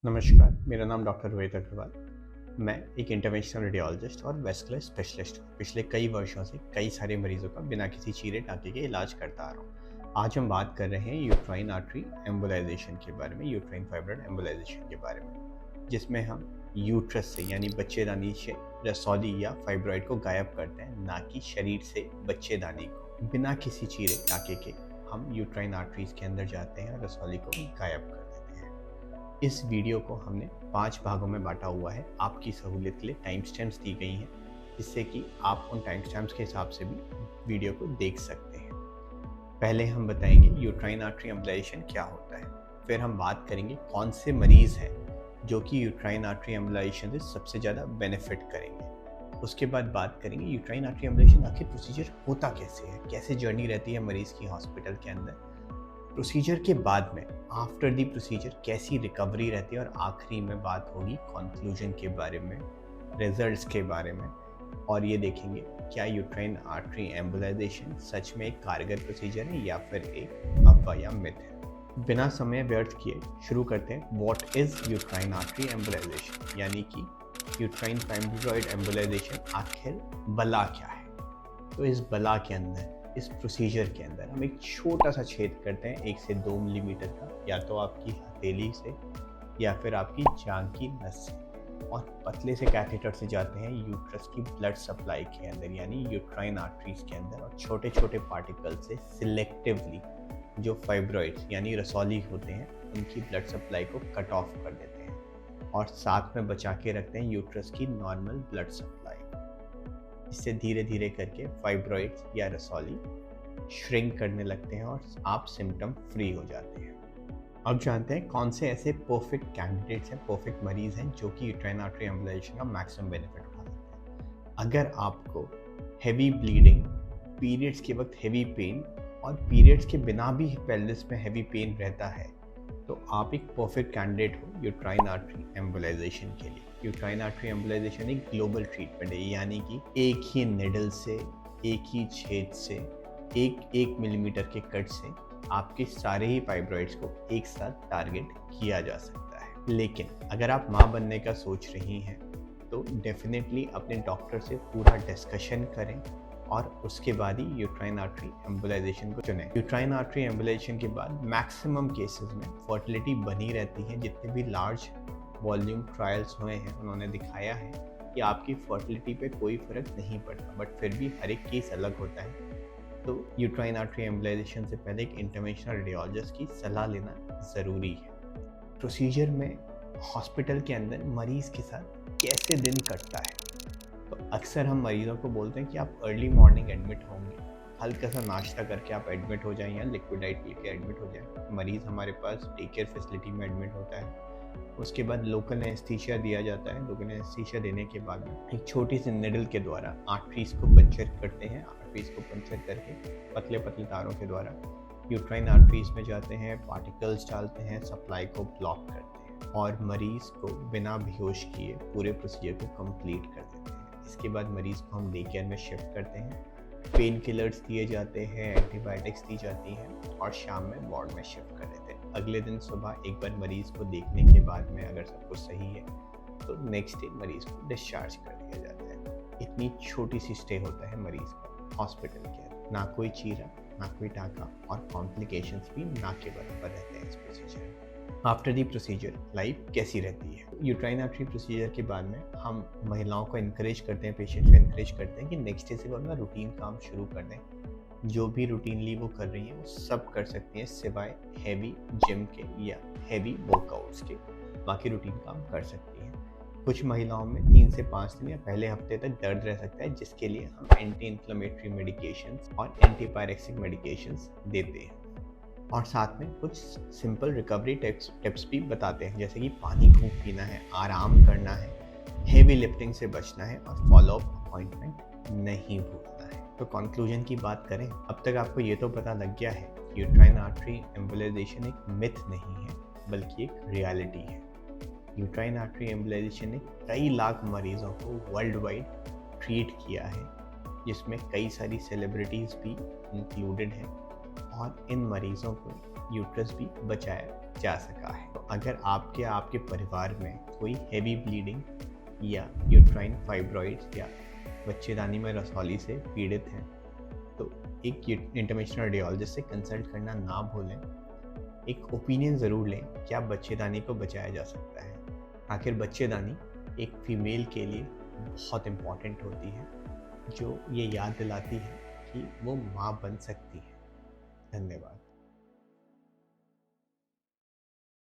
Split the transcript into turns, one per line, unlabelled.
नमस्कार, मेरा नाम डॉक्टर रोहित अग्रवाल। मैं एक इंटरवेंशनल रेडियोलॉजिस्ट और वेस्कुलर स्पेशलिस्ट हूँ। पिछले कई वर्षों से कई सारे मरीजों का बिना किसी चीरे टाँके के इलाज करता आ रहा हूँ। आज हम बात कर रहे हैं यूट्राइन आर्टरी एम्बोलाइजेशन के बारे में, यूट्राइन फाइब्रोइड एम्बोलाइजेशन के बारे में, जिसमें हम यूट्रस से यानी बच्चेदानी से रसौली या फाइब्रॉइड को गायब करते हैं, ना कि शरीर से बच्चेदानी को। बिना किसी चीरे टाँके के हम यूट्राइन आर्टरीज के अंदर जाते हैं और रसौली को गायब कर देते हैं। इस वीडियो को हमने 5 भागों में बांटा हुआ है। आपकी सहूलियत के लिए टाइम स्टैम्प्स दी गई हैं, जिससे कि आप उन टाइम स्टैम्प्स के हिसाब से भी वीडियो को देख सकते हैं। पहले हम बताएंगे यूट्राइन आर्टरी एम्बोलाइजेशन क्या होता है, फिर हम बात करेंगे कौन से मरीज़ हैं जो कि यूट्राइन आर्टरी एम्बोलाइजेशन से सबसे ज़्यादा बेनिफिट करेंगे। उसके बाद बात करेंगे यूट्राइन आर्टरी एम्बोलाइजेशन आखिर प्रोसीजर होता कैसे है, कैसे जर्नी रहती है मरीज़ की हॉस्पिटल के अंदर। प्रोसीजर के बाद में आफ्टर दी प्रोसीजर कैसी रिकवरी रहती है, और आखिरी में बात होगी कंक्लूजन के बारे में, रिजल्ट्स के बारे में, और ये देखेंगे क्या यूट्राइन आर्टरी एम्बोलाइजेशन सच में एक कारगर प्रोसीजर है या फिर एक अफवाह या मिथ है। बिना समय व्यर्थ किए शुरू करते हैं। What is uterine artery embolisation, यानी कि यूट्राइन फाइब्रोइड एम्बोलाइजेशन आखिर बला क्या है। तो इस बला के अंदर, इस प्रोसीजर के अंदर हम एक छोटा सा छेद करते हैं 1 से 2 मिलीमीटर का, या तो आपकी हथेली से या फिर आपकी जांघ की नस से, और पतले से कैथेटर से जाते हैं यूट्रस की ब्लड सप्लाई के अंदर यानी यूट्राइन आर्टरीज के अंदर, और छोटे छोटे पार्टिकल से सिलेक्टिवली जो फाइब्रॉइड्स यानी रसौली होते हैं उनकी ब्लड सप्लाई को कट ऑफ कर देते हैं, और साथ में बचा के रखते हैं यूट्रस की नॉर्मल ब्लड सप्लाई। इससे धीरे धीरे करके फाइब्रॉइड्स या रसौली श्रिंक करने लगते हैं और आप सिम्टम फ्री हो जाते हैं। अब जानते हैं कौन से ऐसे परफेक्ट कैंडिडेट्स हैं, परफेक्ट मरीज हैं जो कि यूट्राइन आर्टरी एम्बोलाइजेशन का मैक्सिमम बेनिफिट उठा सकते हैं। अगर आपको हैवी ब्लीडिंग, पीरियड्स के वक्त हैवी पेन, और पीरियड्स के बिना भी पेल्विस में हैवी पेन रहता है, तो आप एक परफेक्ट कैंडिडेट हो यूट्राइन आर्टरी एम्बोलाइजेशन के लिए। यूट्राइन आर्टरी एम्बोलाइजेशन एक ग्लोबल ट्रीटमेंट है, यानी कि एक ही निडल से, एक ही छेद से, एक मिलीमीटर के कट से आपके सारे ही फाइब्रॉइड्स को एक साथ टारगेट किया जा सकता है। लेकिन अगर आप माँ बनने का सोच रही हैं तो डेफिनेटली अपने डॉक्टर से पूरा डिस्कशन करें और उसके बाद ही यूट्राइन आर्टरी एम्बोलाइजेशन को चुनें। यूट्राइन आर्टरी एम्बोलाइजेशन के बाद मैक्सिमम केसेस में फर्टिलिटी बनी रहती है। जितने भी लार्ज वॉल्यूम ट्रायल्स हुए हैं उन्होंने दिखाया है कि आपकी फर्टिलिटी पे कोई फ़र्क नहीं पड़ता, बट फिर भी हर एक केस अलग होता है। तो यूट्राइन आर्टरी एम्बोलाइजेशन से पहले एक इंटरवेंशनल रेडियोलॉजिस्ट की सलाह लेना ज़रूरी है। प्रोसीजर में हॉस्पिटल के अंदर मरीज़ के साथ कैसे दिन कटता है, तो अक्सर हम मरीज़ों को बोलते हैं कि आप अर्ली मॉर्निंग एडमिट होंगे, हल्का सा नाश्ता करके आप एडमिट हो जाएं या लिक्विड डाइट लेके एडमिट हो जाएं। मरीज़ हमारे पास टेक केयर फैसिलिटी में एडमिट होता है। उसके बाद लोकल एनेस्थीसिया दिया जाता है। लोकल एनेस्थीसिया देने के बाद में एक छोटी सी निडल के द्वारा आर्टरीज को पंचर करते हैं। आर्टरीज को पंचर करके पतले पतले तारों के द्वारा यूट्राइन आर्टरीज में जाते हैं, पार्टिकल्स डालते हैं, सप्लाई को ब्लॉक करते हैं और मरीज़ को बिना बेहोश किए पूरे प्रोसीजर को कंप्लीट कर देते हैं। इसके बाद मरीज़ को हम डे केयर में शिफ्ट करते हैं, पेन किलर्स दिए जाते हैं, एंटीबायोटिक्स दी जाती हैं, और शाम में वार्ड में शिफ्ट कर देते हैं। अगले दिन सुबह एक बार मरीज़ को देखने के बाद में अगर सब कुछ सही है तो नेक्स्ट डे मरीज़ को डिस्चार्ज कर दिया जाता है। इतनी छोटी सी स्टे होता है मरीज़ का हॉस्पिटल के अंदर। ना कोई चीरा, ना कोई टाँका, और कॉम्प्लिकेशंस भी ना के बराबर रहते हैं इस प्रोसीजर में। आफ्टर दी प्रोसीजर लाइफ कैसी रहती है? यूट्राइन आर्टरी प्रोसीजर के बाद में हम महिलाओं को इनकरेज करते हैं, पेशेंट्स को इनकरेज करते हैं कि नेक्स्ट डे से वो अपना रूटीन काम शुरू कर दें। जो भी रूटीनली वो कर रही हैं वो सब कर सकती हैं सिवाय हैवी जिम के या हैवी वर्कआउट्स के। बाकी रूटीन काम कर सकती हैं। कुछ महिलाओं में 3 से 5 दिन या पहले हफ्ते तक दर्द रह सकता है, जिसके लिए हम एंटी इन्फ्लेमेटरी मेडिकेशंस और एंटीपायरेक्सिक मेडिकेशंस देते हैं, और साथ में कुछ सिंपल रिकवरी टिप्स भी बताते हैं, जैसे कि पानी खूब पीना है, आराम करना है, हेवी लिफ्टिंग से बचना है, और फॉलोअप अपॉइंटमेंट नहीं भूलना है। तो कंक्लूजन की बात करें, अब तक आपको ये तो पता लग गया है यूट्राइन आर्टरी एम्बोलाइजेशन एक मिथ नहीं है बल्कि एक रियलिटी है। यूट्राइन आर्टरी एम्बोलाइजेशन ने कई लाख मरीजों को वर्ल्ड वाइड ट्रीट किया है, जिसमें कई सारी सेलिब्रिटीज़ भी इंक्लूडेड हैं, और इन मरीजों को यूट्रस भी बचाया जा सका है। तो अगर आपके आपके परिवार में कोई हेवी ब्लीडिंग या यूट्राइन फाइब्रॉइड्स या बच्चेदानी में रसौली से पीड़ित हैं तो एक इंटरवेंशनल रेडियोलॉजिस्ट से कंसल्ट करना ना भूलें। एक ओपिनियन ज़रूर लें, क्या बच्चेदानी को बचाया जा सकता है। आखिर बच्चेदानी एक फ़ीमेल के लिए बहुत इम्पॉर्टेंट होती है, जो ये याद दिलाती है कि वो माँ बन सकती है। धन्यवाद।